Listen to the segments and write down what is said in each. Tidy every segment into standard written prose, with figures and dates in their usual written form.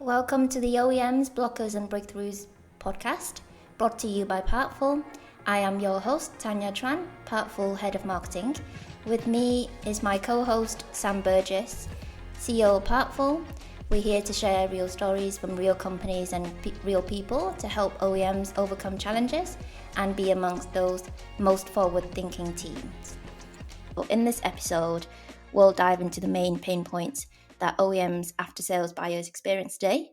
Welcome to the OEMs, Blockers and Breakthroughs podcast, brought to you by Partful. I am your host, Tanya Tran, Partful Head of Marketing. With me is my co-host, Sam Burgess, CEO of Partful. We're here to share real stories from real companies and real people to help OEMs overcome challenges and be amongst those most forward-thinking teams. In this episode, we'll dive into the main pain points that OEMs after-sales buyers experience today.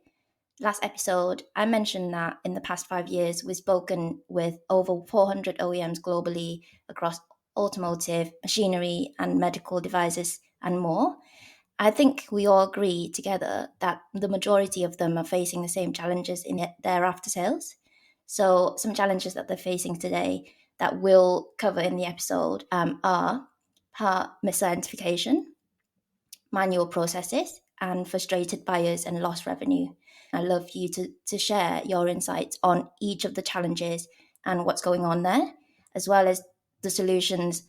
Last episode, I mentioned that in the past 5 years, we've spoken with over 400 OEMs globally across automotive, machinery, and medical devices and more. I think we all agree together that the majority of them are facing the same challenges in their after-sales. So some challenges that they're facing today that we'll cover in the episode are part misidentification, manual processes, and frustrated buyers and lost revenue. I'd love you to share your insights on each of the challenges and what's going on there, as well as the solutions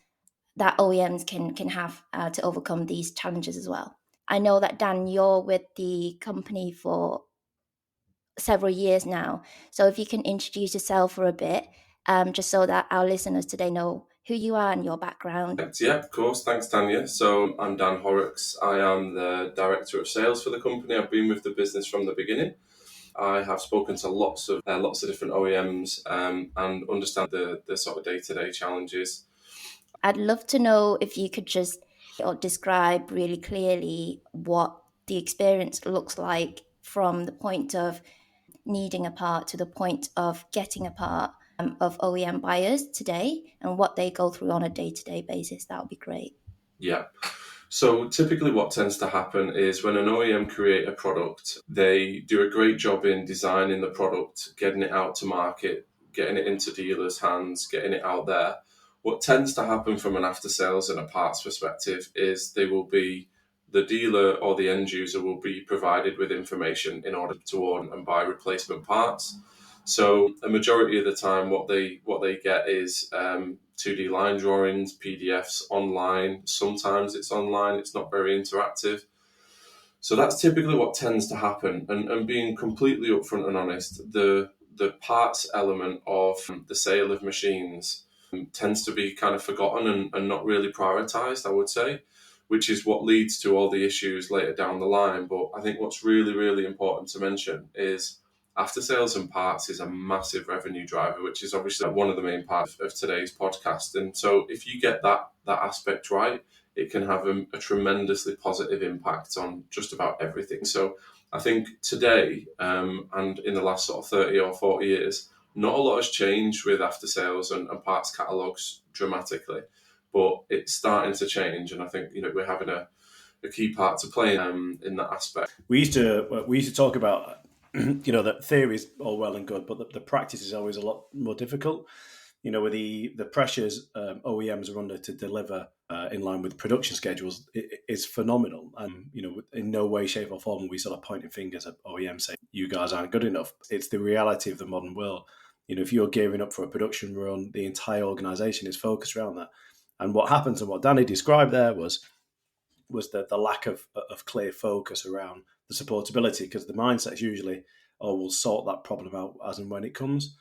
that OEMs can have to overcome these challenges as well. I know that, Dan, you're with the company for several years now. So if you can introduce yourself for a bit, just so that our listeners today know who you are and your background. Yeah, of course. Thanks, Tanya. So I'm Dan Horrocks. I am the Director of Sales for the company. I've been with the business from the beginning. I have spoken to lots of different OEMs and understand the sort of day-to-day challenges. I'd love to know if you could just describe really clearly what the experience looks like from the point of needing a part to the point of getting a part of OEM buyers today and what they go through on a day-to-day basis. That would be great. Yeah. So typically what tends to happen is when an OEM create a product, they do a great job in designing the product, getting it out to market, getting it into dealers' hands, getting it out there. What tends to happen from an after sales and a parts perspective is the dealer or the end user will be provided with information in order to order and buy replacement parts. So a majority of the time, what they get is 2D line drawings, PDFs online. Sometimes it's online; it's not very interactive. So that's typically what tends to happen. And being completely upfront and honest, the parts element of the sale of machines tends to be kind of forgotten and not really prioritized, I would say, which is what leads to all the issues later down the line. But I think what's really, really important to mention is after sales and parts is a massive revenue driver, which is obviously one of the main parts of today's podcast. And so if you get that aspect right, it can have a tremendously positive impact on just about everything. So I think today and in the last sort of 30 or 40 years, not a lot has changed with after sales and parts catalogues dramatically, but it's starting to change. And I think, we're having a key part to play in that aspect. We used to talk about, that theory is all well and good, but the practice is always a lot more difficult. With the pressures OEMs are under to deliver in line with production schedules is phenomenal. And, in no way, shape or form are we sort of pointing fingers at OEMs saying, you guys aren't good enough. It's the reality of the modern world. If you're gearing up for a production run, the entire organization is focused around that. And what happens and what Danny described there was the lack of clear focus around the supportability, because the mindset is usually, we'll sort that problem out as and when it comes.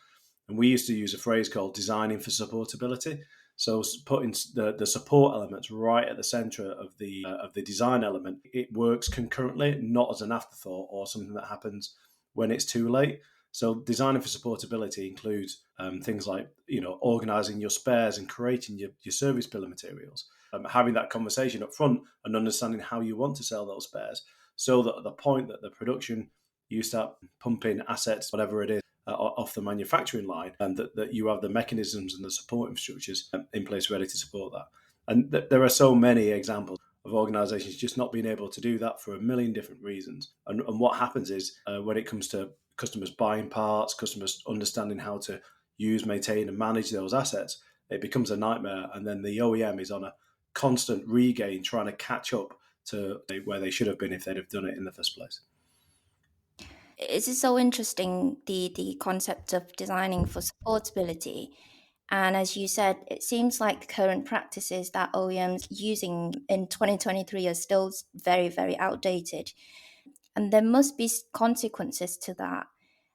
And we used to use a phrase called designing for supportability. So putting the support elements right at the center of the design element, it works concurrently, not as an afterthought or something that happens when it's too late. So designing for supportability includes things like, organizing your spares and creating your service bill of materials, having that conversation up front and understanding how you want to sell those spares, so that at the point that the production, you start pumping assets, whatever it is, off the manufacturing line, and that you have the mechanisms and the support infrastructures in place ready to support that. And there are so many examples of organizations just not being able to do that for a million different reasons. And what happens is when it comes to customers buying parts, customers understanding how to use, maintain and manage those assets, it becomes a nightmare. And then the OEM is on a constant regain trying to catch up to where they should have been if they'd have done it in the first place. It is so interesting, the concept of designing for supportability. And as you said, it seems like the current practices that OEMs using in 2023 are still very, very outdated. and there must be consequences to that.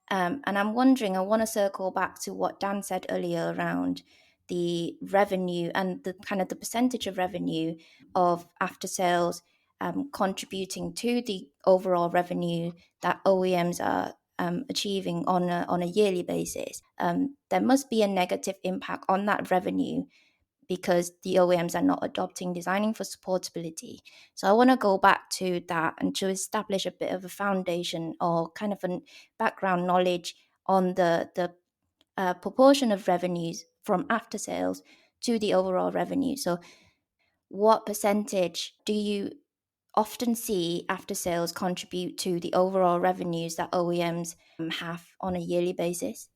And I'm wondering, I want to circle back to what Dan said earlier around the revenue and the kind of the percentage of revenue of after sales contributing to the overall revenue that OEMs are achieving on a yearly basis. There must be a negative impact on that revenue because the OEMs are not adopting designing for supportability. So I want to go back to that and to establish a bit of a foundation or kind of a background knowledge on the proportion of revenues from after sales to the overall revenue. So what percentage do you often see after sales contribute to the overall revenues that OEMs have on a yearly basis?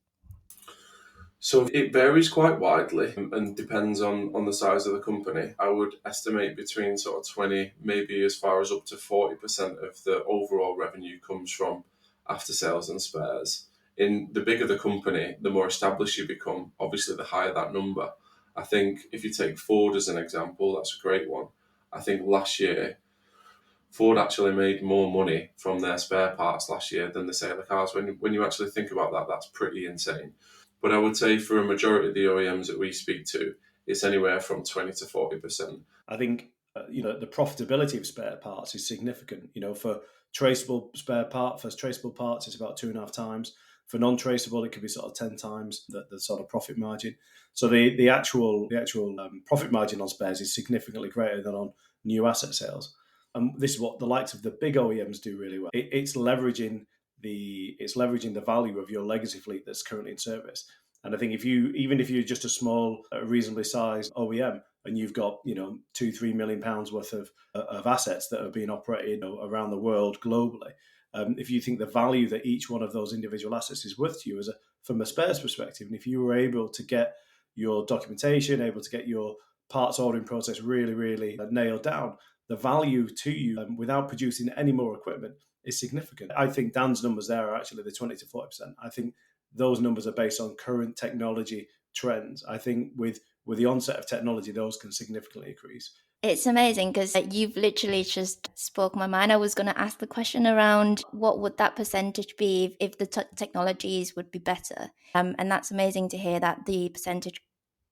So it varies quite widely and depends on the size of the company. I would estimate between sort of 20, maybe as far as up to 40% of the overall revenue comes from after sales and spares. In the bigger the company, the more established you become, obviously the higher that number. I think if you take Ford as an example, that's a great one. I think last year, Ford actually made more money from their spare parts last year than the sale of cars. When you actually think about that, that's pretty insane. But I would say for a majority of the OEMs that we speak to, it's anywhere from 20 to 40%. I think the profitability of spare parts is significant. For traceable traceable parts, it's about 2.5 times. For non-traceable, it could be sort of 10 times the sort of profit margin. So the actual profit margin on spares is significantly greater than on new asset sales. And this is what the likes of the big OEMs do really well. It's leveraging the value of your legacy fleet that's currently in service. And I think if you're just a small, reasonably sized OEM, and you've got £2-3 million worth of assets that are being operated around the world globally, if you think the value that each one of those individual assets is worth to you from a spares perspective, and if you were able to get your documentation, able to get your parts ordering process really, really nailed down, the value to you without producing any more equipment is significant. I think Dan's numbers there are actually the 20 to 40%. I think those numbers are based on current technology trends. I think with the onset of technology, those can significantly increase. It's amazing because you've literally just spoke my mind. I was going to ask the question around what would that percentage be if the technologies would be better. And that's amazing to hear that the percentage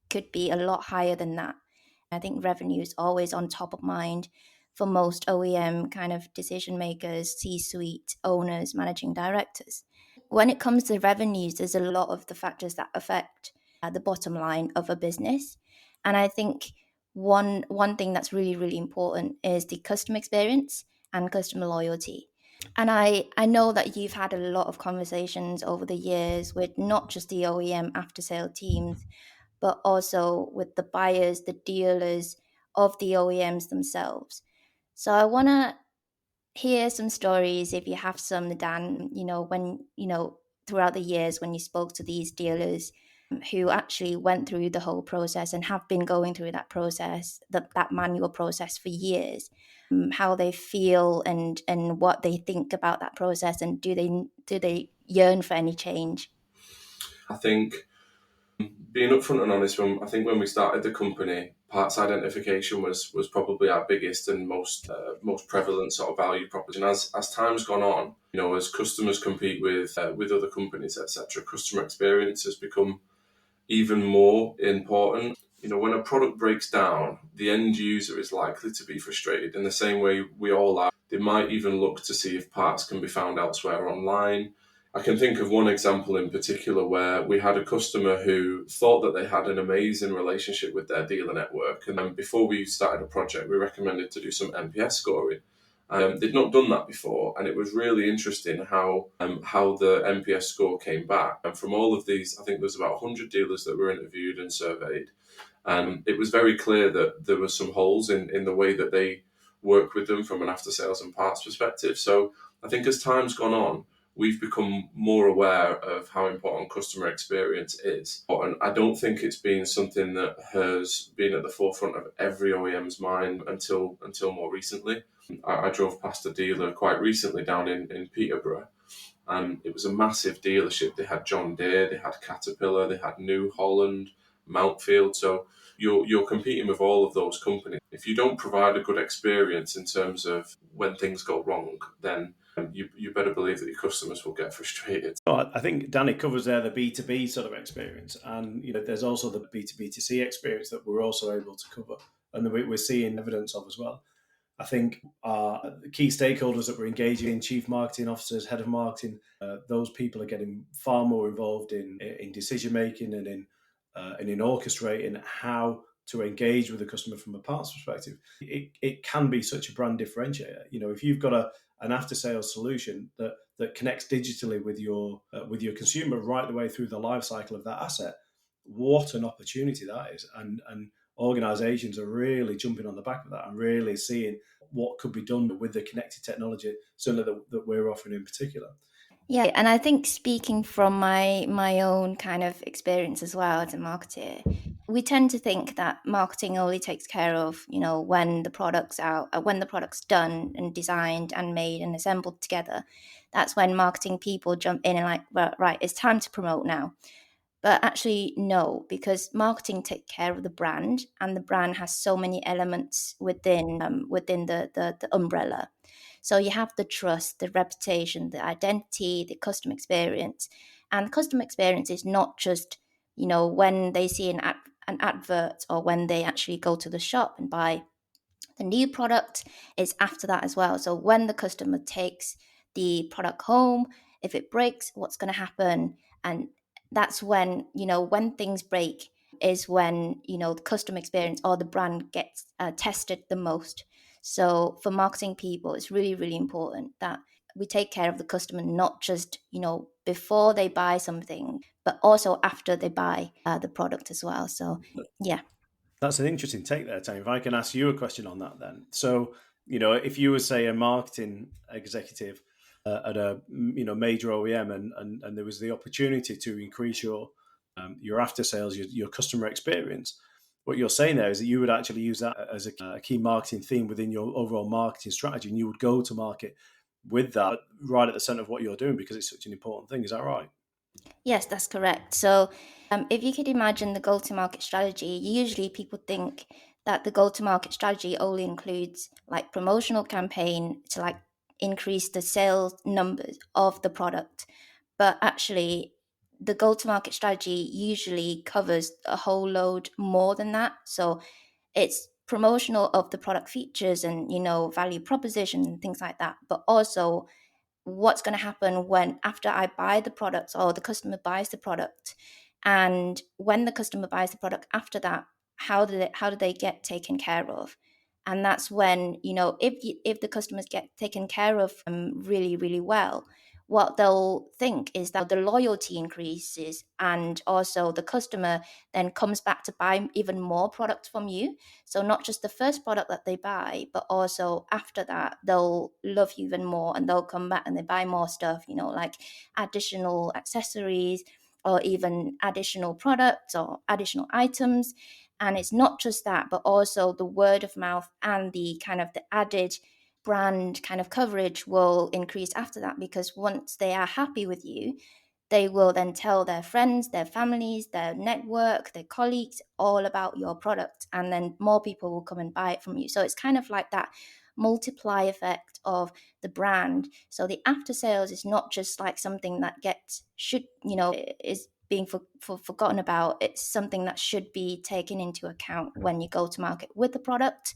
could be a lot higher than that. I think revenue is always on top of mind for most OEM kind of decision makers, C-suite owners, managing directors. When it comes to revenues, there's a lot of the factors that affect the bottom line of a business. And I think one thing that's really, really important is the customer experience and customer loyalty. And I know that you've had a lot of conversations over the years with not just the OEM after sale teams, but also with the buyers, the dealers of the OEMs themselves. So I want to hear some stories, if you have some, Dan, when, throughout the years when you spoke to these dealers who actually went through the whole process and have been going through that process, that manual process for years, how they feel and what they think about that process, and do they yearn for any change? I think being upfront and honest, I think when we started the company, parts identification was probably our biggest and most prevalent sort of value proposition. As time's gone on, as customers compete with other companies, etc., customer experience has become even more important. When a product breaks down, the end user is likely to be frustrated in the same way we all are. They might even look to see if parts can be found elsewhere online. I can think of one example in particular where we had a customer who thought that they had an amazing relationship with their dealer network. And then before we started a project, we recommended to do some NPS scoring. They'd not done that before, and it was really interesting how the NPS score came back. And from all of these, I think there's about 100 dealers that were interviewed and surveyed. And it was very clear that there were some holes in the way that they work with them from an after-sales and parts perspective. So I think as time's gone on, we've become more aware of how important customer experience is. And I don't think it's been something that has been at the forefront of every OEM's mind until more recently. I drove past a dealer quite recently down in Peterborough, and it was a massive dealership. They had John Deere, they had Caterpillar, they had New Holland, Mountfield. So you're competing with all of those companies. If you don't provide a good experience in terms of when things go wrong, then you better believe that your customers will get frustrated. Well, I think Danny covers there the B2B sort of experience, and there's also the B2B2C experience that we're also able to cover, and that we're seeing evidence of as well. I think our key stakeholders that we're engaging in, chief marketing officers, head of marketing, those people are getting far more involved in decision making and in orchestrating how to engage with the customer from a parts perspective. It can be such a brand differentiator. If you've got an after sales solution that connects digitally with your consumer right the way through the life cycle of that asset, what an opportunity that is, and organizations are really jumping on the back of that and really seeing what could be done with the connected technology, certainly that we're offering in particular. Yeah, and I think speaking from my own kind of experience as well as a marketer, we tend to think that marketing only takes care of, when the product's out, when the product's done and designed and made and assembled together. That's when marketing people jump in and like, well, right, it's time to promote now. But actually, no, because marketing takes care of the brand, and the brand has so many elements within the umbrella. So you have the trust, the reputation, the identity, the customer experience. And customer experience is not just, when they see an advert or when they actually go to the shop and buy the new product, it's after that as well. So when the customer takes the product home, if it breaks, what's going to happen? And that's when, when things break is when, the customer experience or the brand gets tested the most. So for marketing people, it's really, really important that we take care of the customer, not just, before they buy something, but also after they buy the product as well. So, yeah. That's an interesting take there, Tony. If I can ask you a question on that then. So, if you were, say, a marketing executive at a major OEM and there was the opportunity to increase your after sales, your customer experience, what you're saying there is that you would actually use that as a key marketing theme within your overall marketing strategy, and you would go to market with that right at the center of what you're doing because it's such an important thing. Is that right? Yes, that's correct. So if you could imagine the go-to-market strategy, usually people think that the go-to-market strategy only includes like promotional campaign to like increase the sales numbers of the product. But actually, the go-to-market strategy usually covers a whole load more than that. So it's promotional of the product features and, value proposition and things like that, but also what's going to happen when after I buy the product or the customer buys the product, and when the customer buys the product after that, how do they get taken care of? And that's when, if the customers get taken care of really, really well, what they'll think is that the loyalty increases, and also the customer then comes back to buy even more products from you. So not just the first product that they buy, but also after that, they'll love you even more and they'll come back and they buy more stuff, like additional accessories or even additional products or additional items. And it's not just that, but also the word of mouth and the kind of the added brand kind of coverage will increase after that, because once they are happy with you, they will then tell their friends, their families, their network, their colleagues all about your product, and then more people will come and buy it from you. So it's kind of like that multiply effect of the brand. So the after sales is not just like something that is being forgotten about. It's something that should be taken into account when you go to market with the product.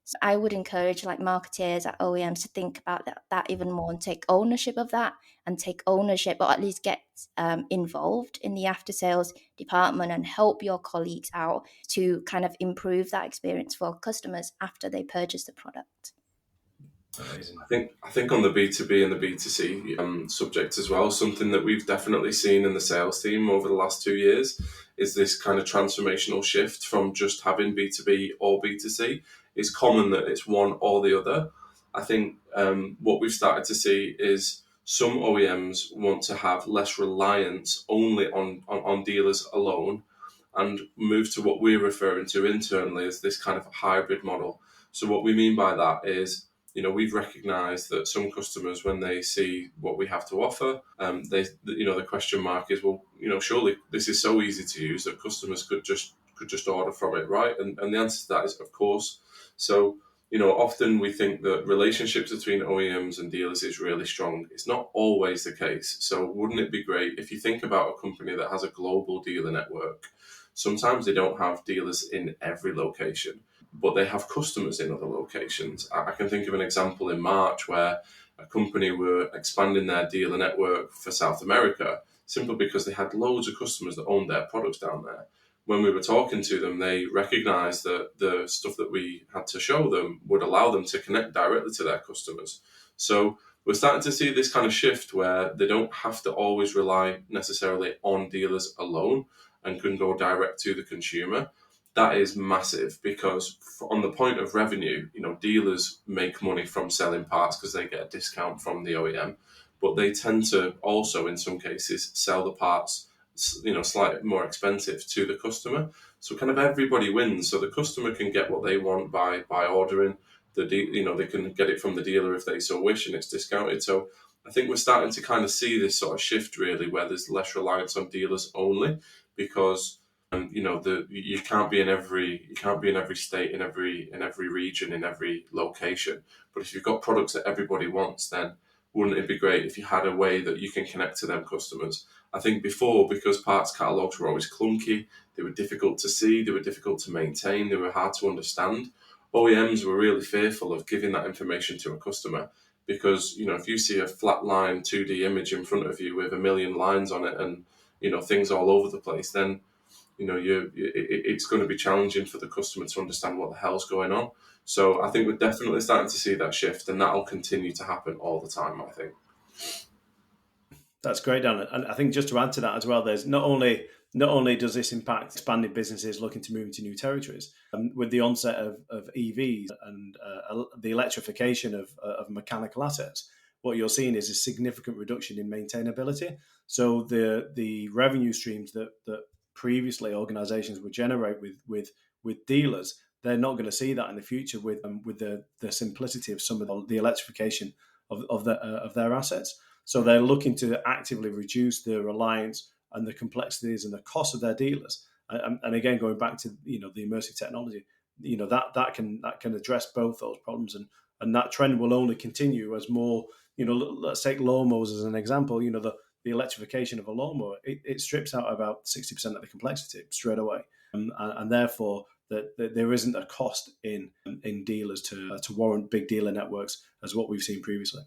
So I would encourage like marketeers at OEMs to think about that even more and take ownership of that, and take ownership, or at least get involved in the after sales department and help your colleagues out to kind of improve that experience for customers after they purchase the product. Amazing. I think on the B2B and the B2C subject as well, something that we've definitely seen in the sales team over the last 2 years is this kind of transformational shift from just having B2B or B2C. It's common that it's one or the other. I think what we've started to see is some OEMs want to have less reliance only on dealers alone, and move to what we're referring to internally as this kind of hybrid model. So what we mean by that is, we've recognised that some customers, when they see what we have to offer, the question mark is, well, surely this is so easy to use that customers could just order from it, right? And the answer to that is, of course. So often we think that relationships between OEMs and dealers is really strong. It's not always the case. So wouldn't it be great if you think about a company that has a global dealer network? Sometimes they don't have dealers in every location, but they have customers in other locations. I can think of an example in March where a company were expanding their dealer network for South America simply because they had loads of customers that owned their products down there. When we were talking to them, they recognized that the stuff that we had to show them would allow them to connect directly to their customers. So we're starting to see this kind of shift where they don't have to always rely necessarily on dealers alone and can go direct to the consumer. That is massive because on the point of revenue, dealers make money from selling parts because they get a discount from the OEM, but they tend to also, in some cases, sell the parts slightly more expensive to the customer. So kind of everybody wins. So the customer can get what they want by ordering. They can get it from the dealer if they so wish, and it's discounted. So I think we're starting to kind of see this sort of shift really, where there's less reliance on dealers only, because you can't be in every state, in every region, in every location. But if you've got products that everybody wants, then wouldn't it be great if you had a way that you can connect to them customers? I think before, because parts catalogues were always clunky, they were difficult to see, they were difficult to maintain, they were hard to understand. OEMs were really fearful of giving that information to a customer because, if you see a flat line 2D image in front of you with a million lines on it and, things all over the place, then, it's going to be challenging for the customer to understand what the hell's going on. So I think we're definitely starting to see that shift, and that'll continue to happen all the time, I think. That's great, Dan. And I think just to add to that as well, there's not only does this impact expanding businesses looking to move into new territories, with the onset of EVs and the electrification of mechanical assets, what you're seeing is a significant reduction in maintainability. So the revenue streams that previously organizations would generate with dealers, they're not going to see that in the future with the simplicity of some of the electrification of their assets. So they're looking to actively reduce the reliance and the complexities and the cost of their dealers. And again, going back to the immersive technology, that can address both those problems, and that trend will only continue as more. Let's take lawnmowers as an example. The electrification of a lawnmower, it strips out about 60% of the complexity straight away, and therefore that there isn't a cost in dealers to warrant big dealer networks as what we've seen previously.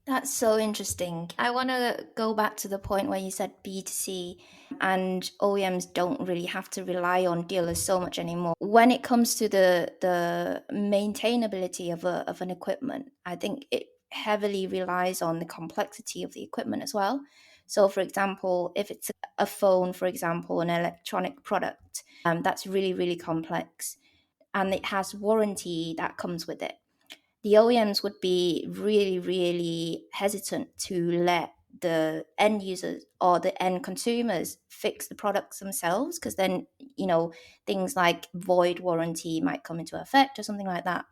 That's so interesting. I want to go back to the point where you said B2C and OEMs don't really have to rely on dealers so much anymore. When it comes to the maintainability of an equipment, I think it heavily relies on the complexity of the equipment as well. So, for example, if it's a phone, for example, an electronic product, that's really, really complex, and it has warranty that comes with it. The OEMs would be really, really hesitant to let the end users or the end consumers fix the products themselves, because then, things like void warranty might come into effect or something like that.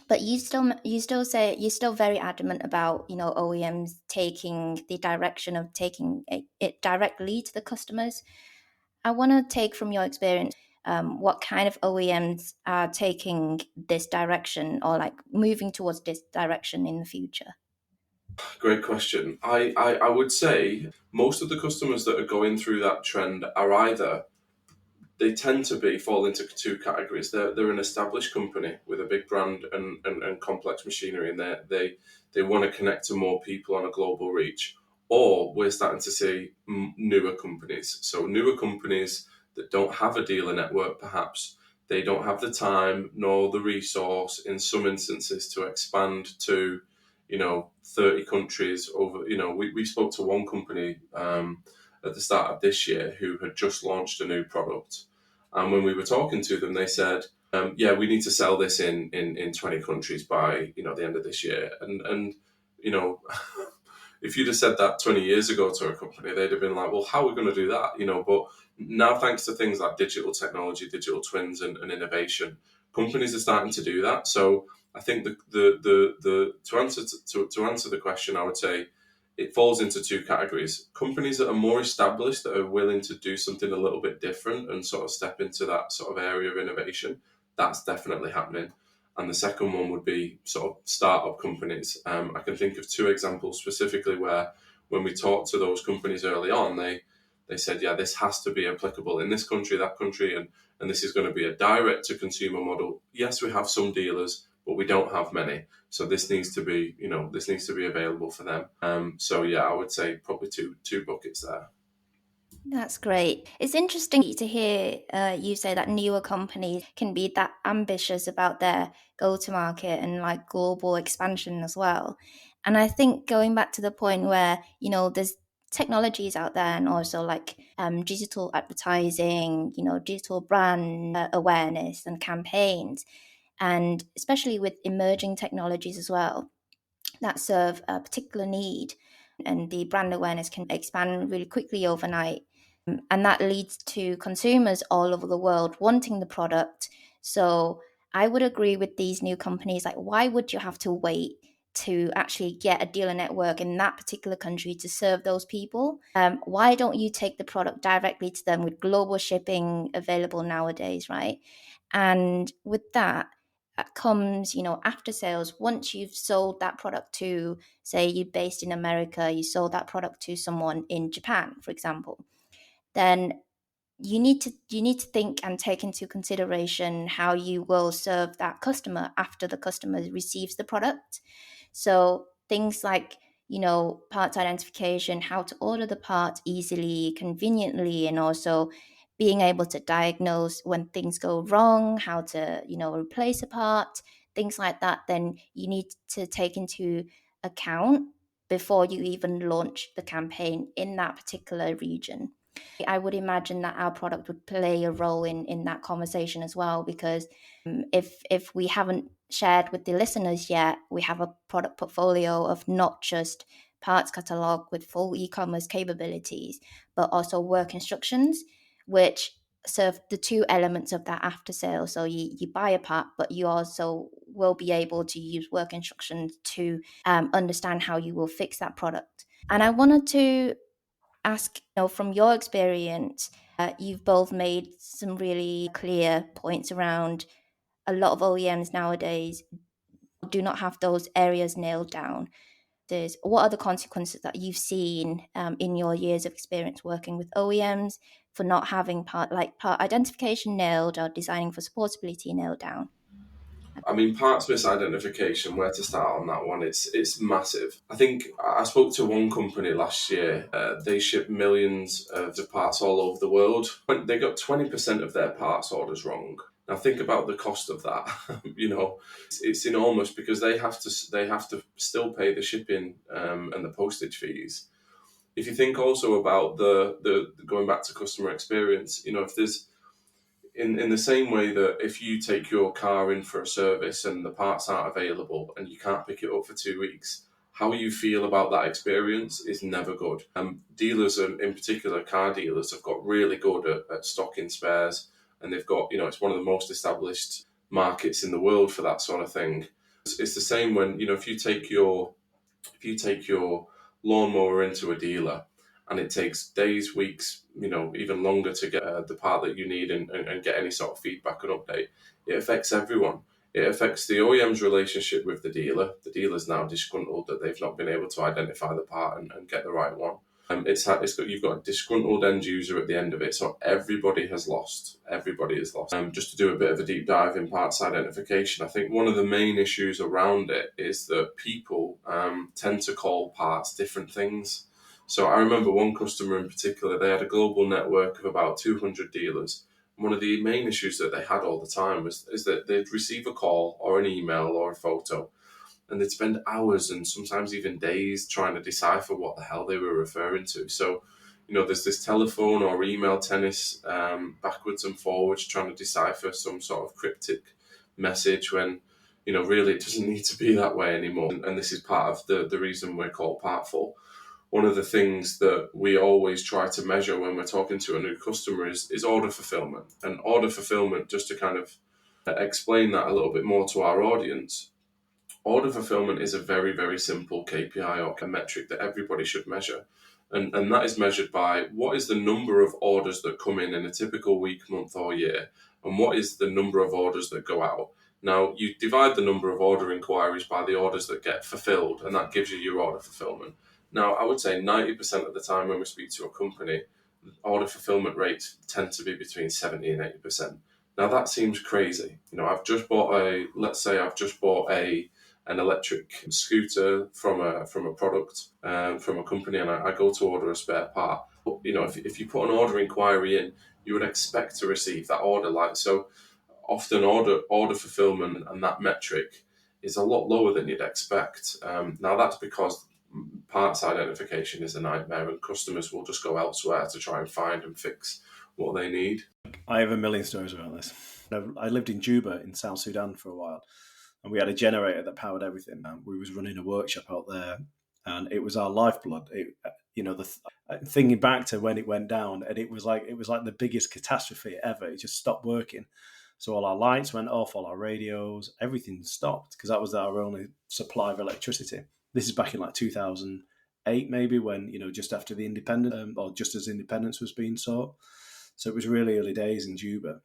But you still say you're still very adamant about OEMs taking the direction of taking it directly to the customers. I want to take from your experience, what kind of OEMs are taking this direction or like moving towards this direction in the future? Great question. I would say most of the customers that are going through that trend are either, they tend to fall into two categories. They're an established company with a big brand and complex machinery, and they want to connect to more people on a global reach. Or we're starting to see newer companies. So newer companies that don't have a dealer network, perhaps they don't have the time nor the resource in some instances to expand to 30 countries over. We spoke to one company at the start of this year who had just launched a new product. And when we were talking to them, they said, we need to sell this in 20 countries by, the end of this year. And if you'd have said that 20 years ago to a company, they'd have been like, well, how are we going to do that? But now, thanks to things like digital technology, digital twins and innovation, companies are starting to do that. So I think to answer the question, I would say it falls into two categories. Companies that are more established, that are willing to do something a little bit different and sort of step into that sort of area of innovation, That's definitely happening. And the second one would be sort of startup companies. I can think of two examples specifically where when we talked to those companies early on, they said, yeah, this has to be applicable in this country, that country, and this is going to be a direct to consumer model. Yes, we have some dealers, but we don't have many. So this needs to be, this needs to be available for them. So yeah, I would say probably two buckets there. That's great. It's interesting to hear you say that newer companies can be that ambitious about their go-to-market and like global expansion as well. And I think going back to the point where, there's technologies out there and also like digital advertising, digital brand awareness and campaigns, and especially with emerging technologies as well that serve a particular need, and the brand awareness can expand really quickly overnight. And that leads to consumers all over the world wanting the product. So I would agree with these new companies. Like, why would you have to wait to actually get a dealer network in that particular country to serve those people? Why don't you take the product directly to them with global shipping available nowadays, right? And with that comes, after sales. Once you've sold that product to, say, you're based in America, you sold that product to someone in Japan, for example, then you need to think and take into consideration how you will serve that customer after the customer receives the product. So things like, parts identification, how to order the part easily, conveniently, and also being able to diagnose when things go wrong, how to, replace a part, things like that, then you need to take into account before you even launch the campaign in that particular region. I would imagine that our product would play a role in that conversation as well, because if we haven't shared with the listeners yet, we have a product portfolio of not just parts catalog with full e-commerce capabilities, but also work instructions, which serve the two elements of that after sale. So you buy a part, but you also will be able to use work instructions to understand how you will fix that product. And I wanted to ask, from your experience, you've both made some really clear points around a lot of OEMs nowadays do not have those areas nailed down. What are the consequences that you've seen in your years of experience working with OEMs for not having part identification nailed or designing for supportability nailed down? I mean, parts misidentification, where to start on that one, it's massive. I think I spoke to one company last year. They ship millions of parts all over the world. They got 20% of their parts orders wrong. Now think about the cost of that. It's enormous, because they have to still pay the shipping and the postage fees. If you think also about the going back to customer experience, if there's in the same way that if you take your car in for a service and the parts aren't available and you can't pick it up for 2 weeks, how you feel about that experience is never good. Dealers, in particular car dealers, have got really good at stocking spares, and they've got, it's one of the most established markets in the world for that sort of thing. It's the same when, if you take your lawnmower into a dealer, and it takes days, weeks, even longer to get the part that you need and get any sort of feedback and update. It affects everyone. It affects the OEM's relationship with the dealer. The dealer's now disgruntled that they've not been able to identify the part and get the right one. You've got a disgruntled end user at the end of it, so everybody has lost. Everybody has lost. Just to do a bit of a deep dive in parts identification, I think one of the main issues around it is that people tend to call parts different things. So I remember one customer in particular, they had a global network of about 200 dealers. One of the main issues that they had all the time is that they'd receive a call or an email or a photo, and they'd spend hours and sometimes even days trying to decipher what the hell they were referring to. So, there's this telephone or email tennis backwards and forwards trying to decipher some sort of cryptic message when, really it doesn't need to be that way anymore. And this is part of the reason we're called Partful. One of the things that we always try to measure when we're talking to a new customer is order fulfillment. And order fulfillment, just to kind of explain that a little bit more to our audience, order fulfillment is a very, very simple KPI or a metric that everybody should measure. And that is measured by what is the number of orders that come in a typical week, month or year, and what is the number of orders that go out. Now, you divide the number of order inquiries by the orders that get fulfilled, and that gives you your order fulfillment. Now, I would say 90% of the time when we speak to a company, order fulfillment rates tend to be between 70 and 80%. Now, that seems crazy. I've just bought an electric scooter from a product, from a company, and I go to order a spare part. But, if you put an order inquiry in, you would expect to receive that order. So often order fulfillment and that metric is a lot lower than you'd expect. Now, that's because parts identification is a nightmare, and customers will just go elsewhere to try and find and fix what they need. I have a million stories about this. I lived in Juba in South Sudan for a while, and we had a generator that powered everything. We was running a workshop out there, and it was our lifeblood. Thinking back to when it went down, and it was like the biggest catastrophe ever. It just stopped working. So all our lights went off, all our radios, everything stopped, because that was our only supply of electricity. This is back in like 2008, maybe, when, just after the independence, or just as independence was being sought. So it was really early days in Juba.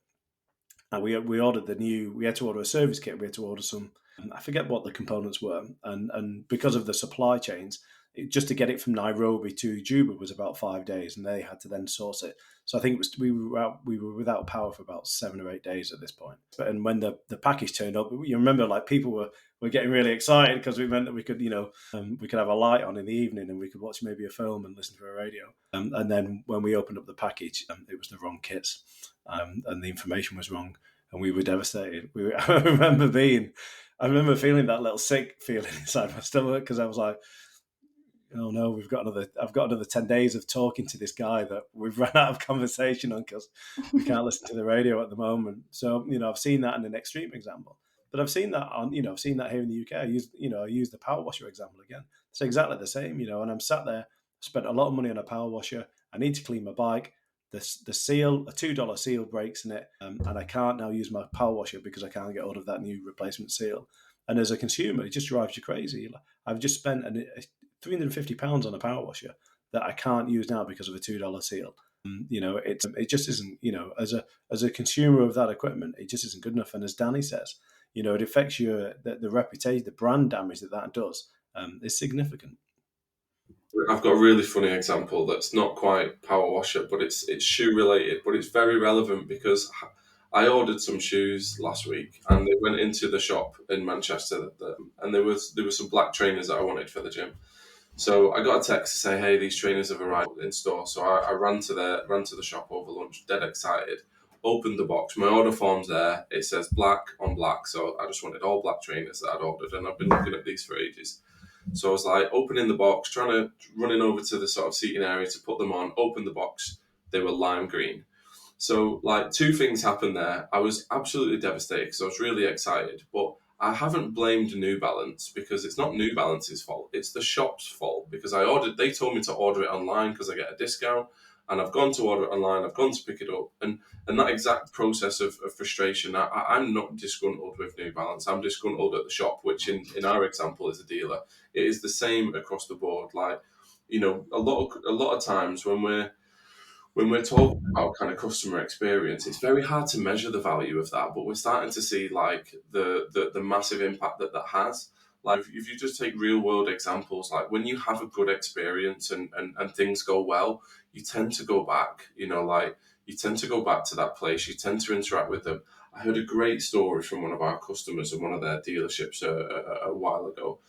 And we ordered we had to order a service kit. We had to order some, I forget what the components were. And because of the supply chains, just to get it from Nairobi to Juba was about 5 days, and they had to then source it. So I think we were without power for about 7 or 8 days at this point. And when the package turned up, you remember, like, people were getting really excited, because it meant that we could, we could have a light on in the evening, and we could watch maybe a film and listen to a radio. And then when we opened up the package, it was the wrong kits, and the information was wrong, and we were devastated. I remember feeling that little sick feeling inside my stomach, because I was like, oh no, I've got another 10 days of talking to this guy that we've run out of conversation on, because we can't listen to the radio at the moment. So, I've seen that in an extreme example, but I've seen that I've seen that here in the UK. I use the power washer example again. It's exactly the same, and I'm sat there, spent a lot of money on a power washer. I need to clean my bike. The seal, a $2 seal breaks in it, and I can't now use my power washer because I can't get hold of that new replacement seal. And as a consumer, it just drives you crazy. I've just spent £350 on a power washer that I can't use now because of a $2 seal. It just isn't, as a consumer of that equipment, it just isn't good enough. And as Danny says, it affects the reputation, the brand damage that does is significant. I've got a really funny example that's not quite power washer, but it's shoe related, but it's very relevant, because I ordered some shoes last week, and they went into the shop in Manchester, and there were some black trainers that I wanted for the gym. So I got a text to say, hey, these trainers have arrived in store. So I ran to the shop over lunch, dead excited. Opened the box. My order form's there. It says black on black. So I just wanted all black trainers that I'd ordered, and I've been looking at these for ages. So I was like, opening the box, running over to the sort of seating area to put them on. Open the box. They were lime green. So, like, two things happened there. I was absolutely devastated because I was really excited, but I haven't blamed New Balance, because it's not New Balance's fault. It's the shop's fault, because they told me to order it online because I get a discount, and I've gone to order it online. I've gone to pick it up, and that exact process of frustration. I'm not disgruntled with New Balance. I'm disgruntled at the shop, which in our example is a dealer. It is the same across the board. Like, a lot of times when we're talking about kind of customer experience, it's very hard to measure the value of that, but we're starting to see, like, the massive impact that has. Like, if you just take real world examples, like when you have a good experience and things go well, you tend to go back, you tend to go back to that place, you tend to interact with them. I heard a great story from one of our customers in one of their dealerships a while ago.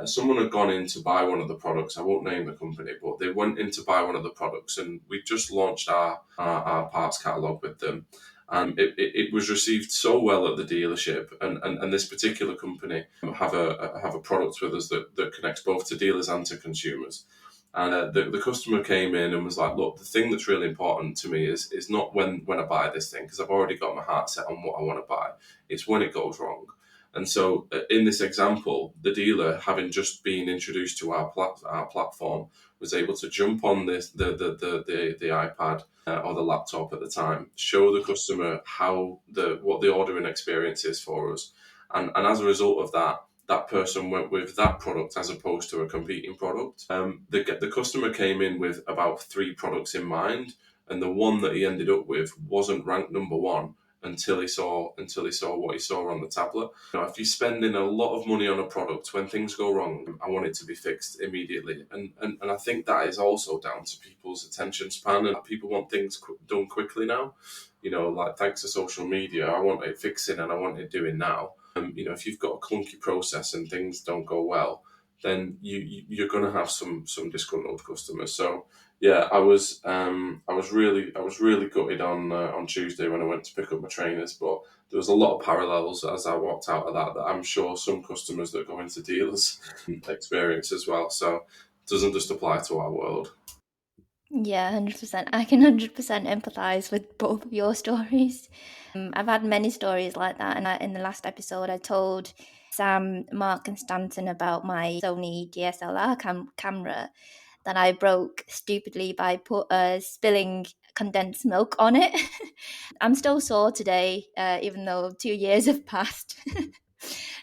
Someone had gone in to buy one of the products. I won't name the company, but they went in to buy one of the products, and we just launched our parts catalogue with them. And it was received so well at the dealership, and this particular company have a product with us that connects both to dealers and to consumers. And the customer came in and was like, look, the thing that's really important to me is not when I buy this thing, because I've already got my heart set on what I want to buy. It's when it goes wrong. And so in this example, the dealer, having just been introduced to our platform, was able to jump on the iPad or the laptop at the time, show the customer what the ordering experience is for us. And as a result of that person went with that product as opposed to a competing product. The customer came in with about 3 products in mind, and the one that he ended up with wasn't ranked number 1. until he saw what he saw on the tablet. If you're spending a lot of money on a product, when things go wrong, I want it to be fixed immediately. And I think that is also down to people's attention span, and people want things done quickly now. Like thanks to social media, I want it fixing and I want it doing now. If you've got a clunky process and things don't go well, then you're going to have some disgruntled customers. So yeah, I was really gutted on Tuesday when I went to pick up my trainers, but there was a lot of parallels as I walked out of that I'm sure some customers that go into dealers experience as well. So it doesn't just apply to our world. Yeah, 100%. I can 100% empathize with both of your stories. I've had many stories like that, and in the last episode, I told Sam, Mark, and Stanton about my Sony DSLR camera that I broke stupidly by spilling condensed milk on it. I'm still sore today, even though 2 years have passed.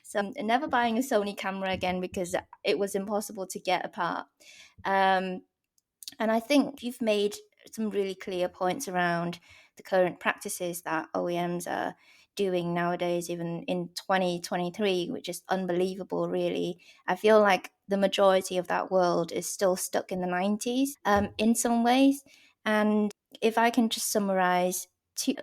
So I'm never buying a Sony camera again because it was impossible to get apart. And I think you've made some really clear points around the current practices that OEMs are doing nowadays, even in 2023, which is unbelievable, really. I feel like the majority of that world is still stuck in the 90s in some ways. And if I can just summarize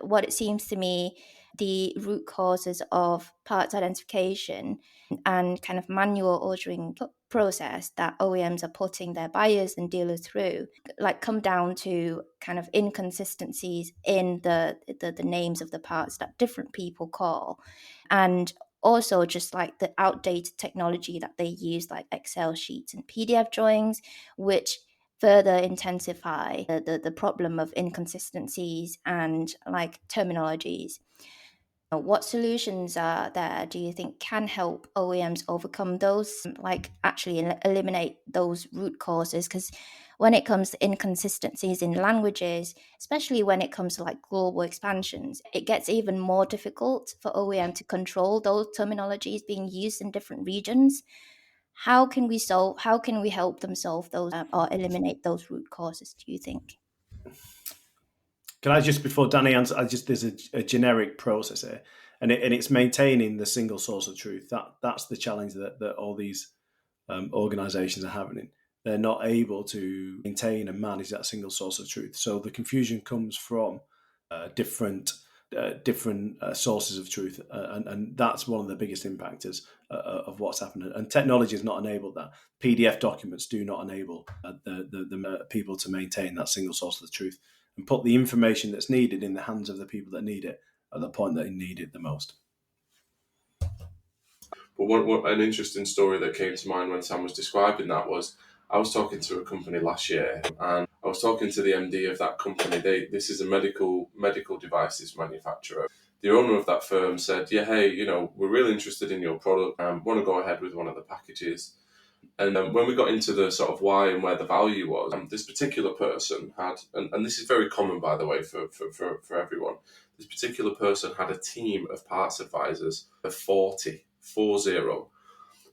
what it seems to me, the root causes of parts identification and kind of manual ordering process that OEMs are putting their buyers and dealers through, like come down to kind of inconsistencies in the names of the parts that different people call, and also just like the outdated technology that they use, like Excel sheets and PDF drawings, which further intensify the problem of inconsistencies and like terminologies. What solutions are there, do you think, can help OEMs overcome those, like actually eliminate those root causes? Because when it comes to inconsistencies in languages, especially when it comes to like global expansions, it gets even more difficult for OEM to control those terminologies being used in different regions. How can we help them solve those or eliminate those root causes, do you think? Can I just, before Danny answers, there's a generic process here, and it's maintaining the single source of truth. That's the challenge that all these organisations are having. They're not able to maintain and manage that single source of truth. So the confusion comes from different sources of truth, and that's one of the biggest impactors of what's happening. And technology has not enabled that. PDF documents do not enable the people to maintain that single source of the truth and put the information that's needed in the hands of the people that need it at the point that they need it the most. But an interesting story that came to mind when Sam was describing that was, I was talking to a company last year, and I was talking to the MD of that company. This is a medical devices manufacturer. The owner of that firm said, "Yeah, hey, we're really interested in your product. Want to go ahead with one of the packages." And when we got into the sort of why and where the value was, this particular person had, and this is very common, by the way, for everyone, this particular person had a team of parts advisors of 40.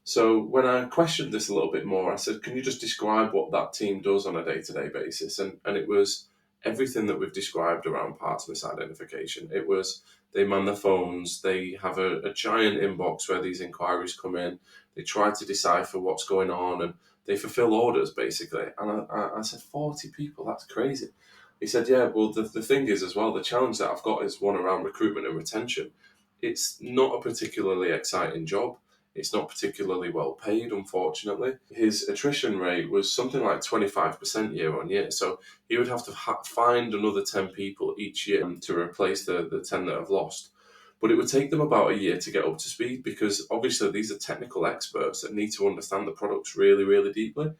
So when I questioned this a little bit more, I said, can you just describe what that team does on a day-to-day basis? And it was everything that we've described around parts misidentification. It was they man the phones, they have a giant inbox where these inquiries come in, they try to decipher what's going on, and they fulfill orders, basically. And I said, 40 people, that's crazy. He said, yeah, well, the thing is as well, the challenge that I've got is one around recruitment and retention. It's not a particularly exciting job. It's not particularly well paid, unfortunately. His attrition rate was something like 25% year on year. So he would have to find another 10 people each year to replace the 10 that have lost. But it would take them about a year to get up to speed, because obviously these are technical experts that need to understand the products really, really deeply.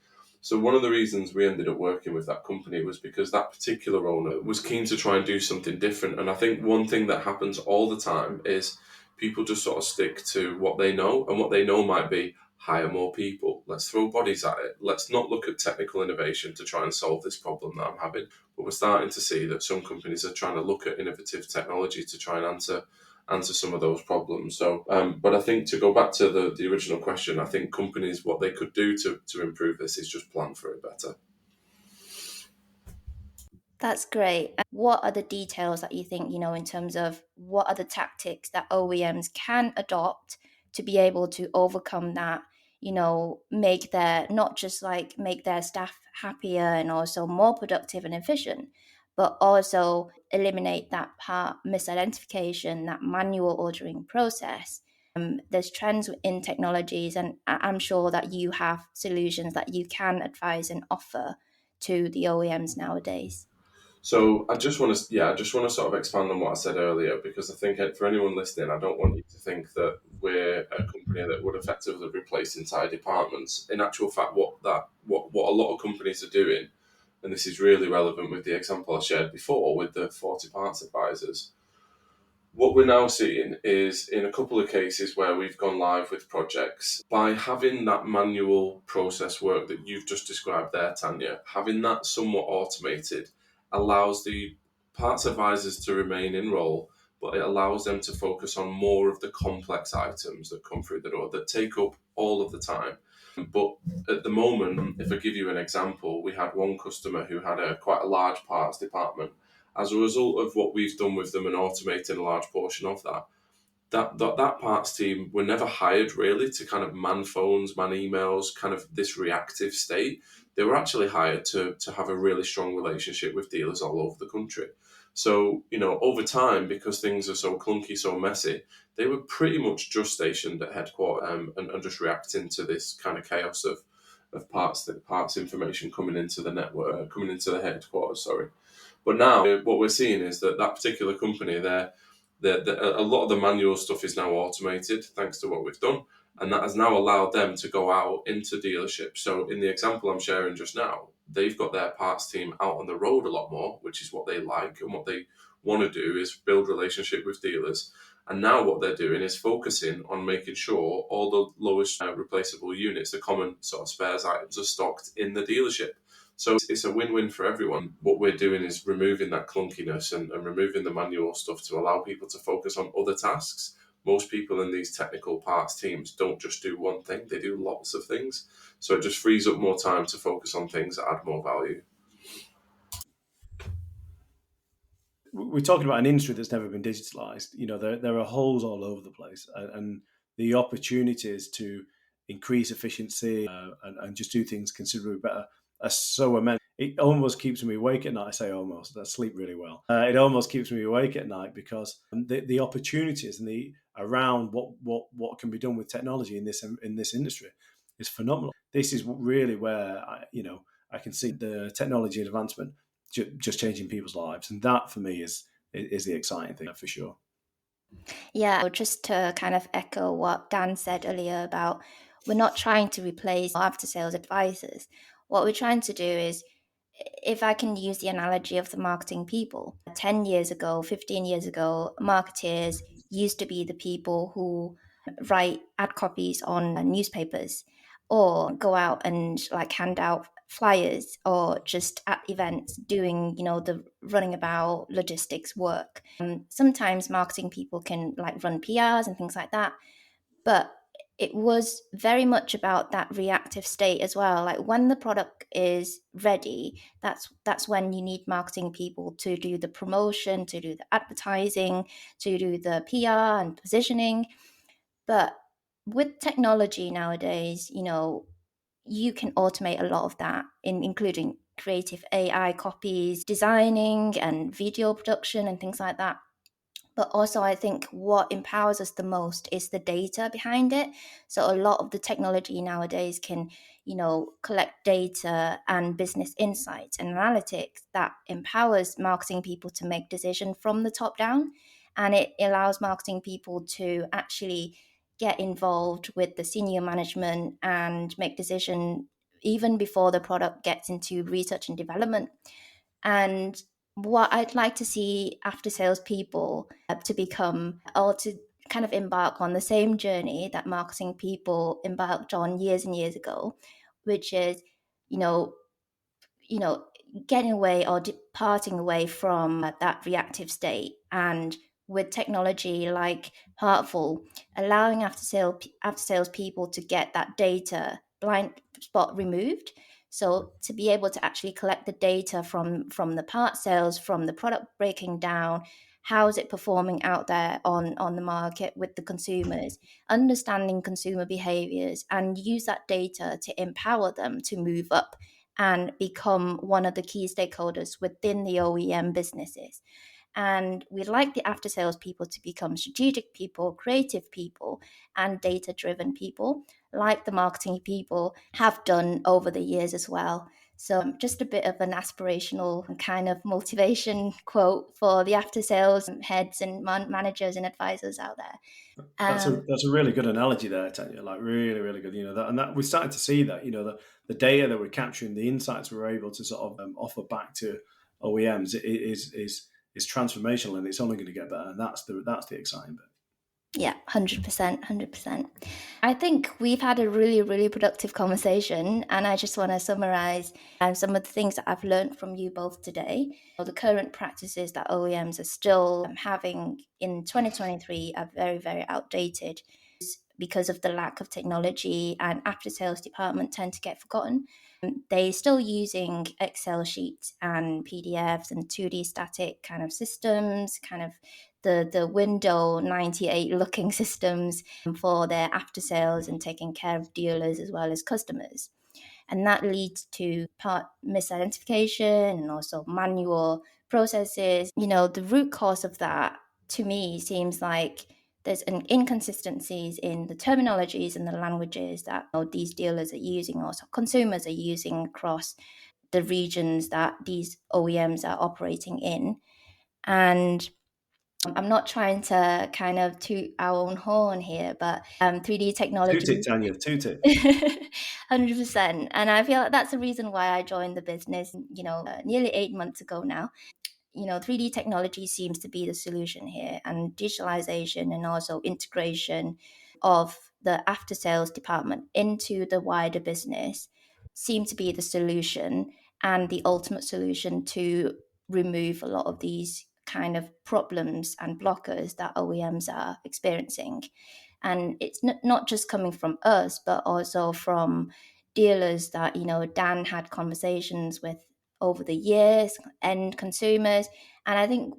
So one of the reasons we ended up working with that company was because that particular owner was keen to try and do something different. And I think one thing that happens all the time is people just sort of stick to what they know, and what they know might be hire more people. Let's throw bodies at it. Let's not look at technical innovation to try and solve this problem that I'm having. But we're starting to see that some companies are trying to look at innovative technology to try and answer some of those problems. So, but I think to go back to the original question, I think companies, what they could do to improve this is just plan for it better. That's great. What are the details that you think, in terms of what are the tactics that OEMs can adopt to be able to overcome that, make their, not just like make their staff happier and also more productive and efficient, but also eliminate that part misidentification, that manual ordering process. There's trends in technologies, and I'm sure that you have solutions that you can advise and offer to the OEMs nowadays. So I just want to sort of expand on what I said earlier, because I think for anyone listening, I don't want you to think that we're a company that would effectively replace entire departments. In actual fact, what a lot of companies are doing, and this is really relevant with the example I shared before with the 40 parts advisors. What we're now seeing is, in a couple of cases where we've gone live with projects, by having that manual process work that you've just described there, Tanya, having that somewhat automated allows the parts advisors to remain in role, but it allows them to focus on more of the complex items that come through the door that take up all of the time. But at the moment, if I give you an example, we had one customer who had quite a large parts department. As a result of what we've done with them and automating a large portion of that parts team were never hired really to kind of man phones, man emails, kind of this reactive state. They were actually hired to have a really strong relationship with dealers all over the country. So, over time, because things are so clunky, so messy, they were pretty much just stationed at headquarters, and just reacting to this kind of chaos of parts information coming into the network, coming into the headquarters, sorry. But now what we're seeing is that particular company, a lot of the manual stuff is now automated thanks to what we've done. And that has now allowed them to go out into dealerships. So in the example I'm sharing just now, they've got their parts team out on the road a lot more, which is what they like. And what they want to do is build relationship with dealers. And now what they're doing is focusing on making sure all the lowest replaceable units, the common sort of spares items, are stocked in the dealership. So it's a win-win for everyone. What we're doing is removing that clunkiness and removing the manual stuff to allow people to focus on other tasks. Most people in these technical parts teams don't just do one thing, they do lots of things. So it just frees up more time to focus on things that add more value. We're talking about an industry that's never been digitalized. There are holes all over the place, and the opportunities to increase efficiency and just do things considerably better are so immense. It almost keeps me awake at night. I say almost. I sleep really well. It almost keeps me awake at night because the opportunities and the around what can be done with technology in this industry is phenomenal. This is really where I can see the technology advancement just changing people's lives, and that for me is the exciting thing for sure. Yeah, just to kind of echo what Dan said earlier about we're not trying to replace after sales advisors. What we're trying to do is, if I can use the analogy of the marketing people, 10 years ago, 15 years ago, marketeers used to be the people who write ad copies on newspapers or go out and like hand out flyers or just at events doing the running about logistics work. Sometimes marketing people can like run PRs and things like that, but it was very much about that reactive state as well. Like when the product is ready, that's when you need marketing people to do the promotion, to do the advertising, to do the PR and positioning. But with technology nowadays, you can automate a lot of that, including creative AI copies, designing and video production and things like that. But also, I think what empowers us the most is the data behind it. So a lot of the technology nowadays can, collect data and business insights and analytics that empowers marketing people to make decisions from the top down. And it allows marketing people to actually get involved with the senior management and make decisions even before the product gets into research and development. And what I'd like to see after sales people to become, or to kind of embark on the same journey that marketing people embarked on years and years ago, which is, you know, getting away or departing away from that reactive state, and with technology like Heartful, allowing after sales people to get that data blind spot removed, So to be able to actually collect the data from the part sales, from the product breaking down, how is it performing out there on the market with the consumers, understanding consumer behaviors, and use that data to empower them to move up and become one of the key stakeholders within the OEM businesses. And we'd like the after sales people to become strategic people, creative people, and data driven people, like the marketing people have done over the years as well. So just a bit of an aspirational kind of motivation quote for the after sales heads and managers and advisors out there. That's a really good analogy there, Tanya. Like really, really good. That we're starting to see that. The data that we're capturing, the insights we're able to sort of offer back to OEMs is transformational, and it's only going to get better. And that's the exciting bit. Yeah, 100%. I think we've had a really, really productive conversation, and I just want to summarize some of the things that I've learned from you both today. The current practices that OEMs are still having in 2023 are very, very outdated because of the lack of technology, and after sales department tend to get forgotten. They're still using Excel sheets and PDFs and 2D static kind of systems, kind of the Windows 98 looking systems for their after sales and taking care of dealers as well as customers. And that leads to part misidentification and also manual processes. The root cause of that to me seems like there's an inconsistencies in the terminologies and the languages that these dealers are using, or consumers are using across the regions that these OEMs are operating in. And I'm not trying to kind of toot our own horn here, but 3D technology. Toot it, Tanya, toot it. 100%. And I feel like that's the reason why I joined the business, nearly 8 months ago now. 3D technology seems to be the solution here, and digitalization and also integration of the after sales department into the wider business seem to be the solution and the ultimate solution to remove a lot of these kind of problems and blockers that OEMs are experiencing. And it's not just coming from us, but also from dealers that, Dan had conversations with over the years, end consumers. And I think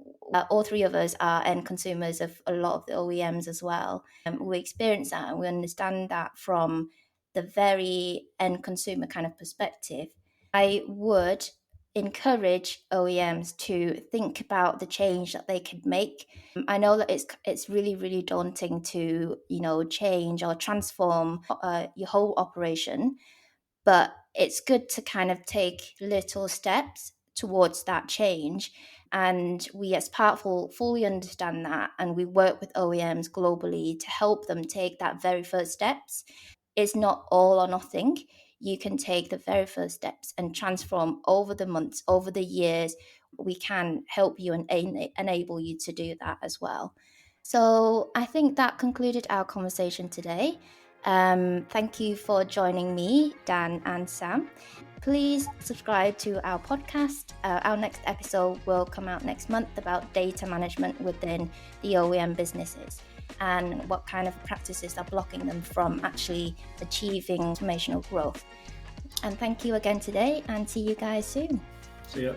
all three of us are end consumers of a lot of the OEMs as well. We experience that, and we understand that from the very end consumer kind of perspective. I would encourage OEMs to think about the change that they could make. I know that it's really, really daunting to change or transform your whole operation, but it's good to kind of take little steps towards that change. And we as Partful fully understand that, and we work with OEMs globally to help them take that very first steps. It's not all or nothing. You can take the very first steps and transform over the months, over the years. We can help you and enable you to do that as well. So I think that concluded our conversation today. Thank you for joining me, Dan and Sam. Please subscribe to our podcast. Our next episode will come out next month about data management within the OEM businesses and what kind of practices are blocking them from actually achieving transformational growth. And thank you again today, and see you guys soon. See ya.